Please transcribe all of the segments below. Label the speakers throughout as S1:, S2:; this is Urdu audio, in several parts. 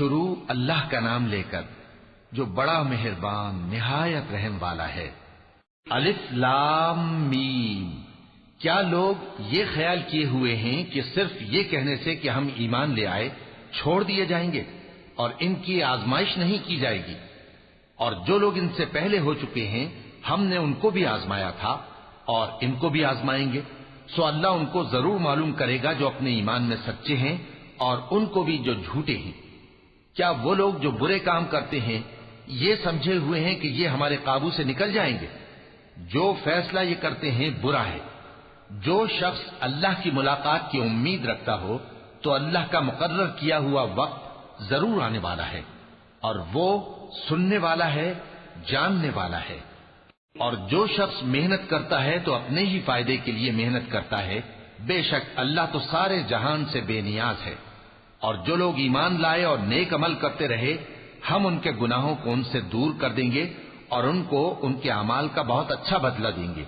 S1: شروع اللہ کا نام لے کر جو بڑا مہربان نہایت رحم والا ہے۔ الف لام میم۔ کیا لوگ یہ خیال کیے ہوئے ہیں کہ صرف یہ کہنے سے کہ ہم ایمان لے آئے چھوڑ دیے جائیں گے اور ان کی آزمائش نہیں کی جائے گی؟ اور جو لوگ ان سے پہلے ہو چکے ہیں ہم نے ان کو بھی آزمایا تھا اور ان کو بھی آزمائیں گے، سو اللہ ان کو ضرور معلوم کرے گا جو اپنے ایمان میں سچے ہیں اور ان کو بھی جو جھوٹے ہیں۔ کیا وہ لوگ جو برے کام کرتے ہیں یہ سمجھے ہوئے ہیں کہ یہ ہمارے قابو سے نکل جائیں گے؟ جو فیصلہ یہ کرتے ہیں برا ہے۔ جو شخص اللہ کی ملاقات کی امید رکھتا ہو تو اللہ کا مقرر کیا ہوا وقت ضرور آنے والا ہے، اور وہ سننے والا ہے، جاننے والا ہے۔ اور جو شخص محنت کرتا ہے تو اپنے ہی فائدے کے لیے محنت کرتا ہے، بے شک اللہ تو سارے جہان سے بے نیاز ہے۔ اور جو لوگ ایمان لائے اور نیک عمل کرتے رہے ہم ان کے گناہوں کو ان سے دور کر دیں گے اور ان کو ان کے اعمال کا بہت اچھا بدلہ دیں گے۔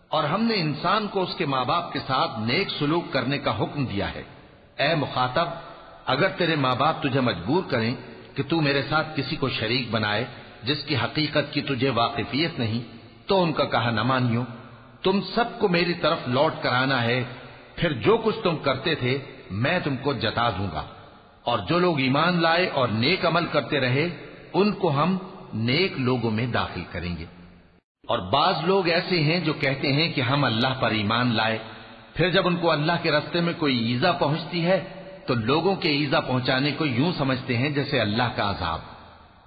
S1: اور ہم نے انسان کو اس کے ماں باپ کے ساتھ نیک سلوک کرنے کا حکم دیا ہے۔ اے مخاطب، اگر تیرے ماں باپ تجھے مجبور کریں کہ تو میرے ساتھ کسی کو شریک بنائے جس کی حقیقت کی تجھے واقفیت نہیں تو ان کا کہا نہ مانیو۔ تم سب کو میری طرف لوٹ کر آنا ہے، پھر جو کچھ تم کرتے تھے میں تم کو جتا دوں گا۔ اور جو لوگ ایمان لائے اور نیک عمل کرتے رہے ان کو ہم نیک لوگوں میں داخل کریں گے۔ اور بعض لوگ ایسے ہیں جو کہتے ہیں کہ ہم اللہ پر ایمان لائے، پھر جب ان کو اللہ کے راستے میں کوئی ایذا پہنچتی ہے تو لوگوں کے ایذا پہنچانے کو یوں سمجھتے ہیں جیسے اللہ کا عذاب۔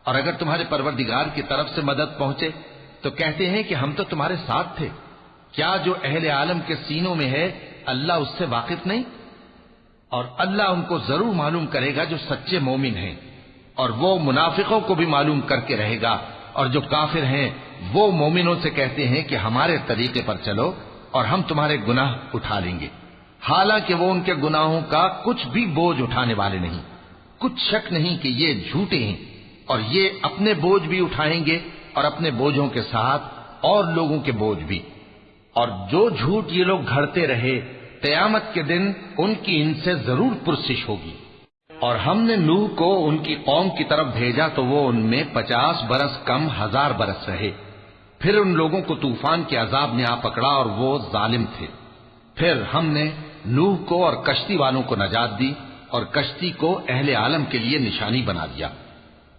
S1: اور اگر تمہارے پروردگار کی طرف سے مدد پہنچے تو کہتے ہیں کہ ہم تو تمہارے ساتھ تھے۔ کیا جو اہل عالم کے سینوں میں ہے اللہ اس سے واقف نہیں؟ اور اللہ ان کو ضرور معلوم کرے گا جو سچے مومن ہیں، اور وہ منافقوں کو بھی معلوم کر کے رہے گا۔ اور جو کافر ہیں وہ مومنوں سے کہتے ہیں کہ ہمارے طریقے پر چلو اور ہم تمہارے گناہ اٹھا لیں گے، حالانکہ وہ ان کے گناہوں کا کچھ بھی بوجھ اٹھانے والے نہیں۔ کچھ شک نہیں کہ یہ جھوٹے ہیں، اور یہ اپنے بوجھ بھی اٹھائیں گے اور اپنے بوجھوں کے ساتھ اور لوگوں کے بوجھ بھی۔ اور جو جھوٹ یہ لوگ گھڑتے رہے قیامت کے دن ان کی ان سے ضرور پرسش ہوگی۔ اور ہم نے نوح کو ان کی قوم کی طرف بھیجا تو وہ ان میں 50 برس کم 1000 برس رہے، پھر ان لوگوں کو طوفان کے عذاب نے آ پکڑا اور وہ ظالم تھے۔ پھر ہم نے نوح کو اور کشتی والوں کو نجات دی اور کشتی کو اہل عالم کے لیے نشانی بنا دیا۔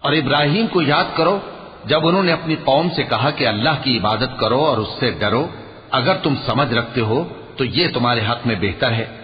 S1: اور ابراہیم کو یاد کرو جب انہوں نے اپنی قوم سے کہا کہ اللہ کی عبادت کرو اور اس سے ڈرو، اگر تم سمجھ رکھتے ہو تو یہ تمہارے حق میں بہتر ہے۔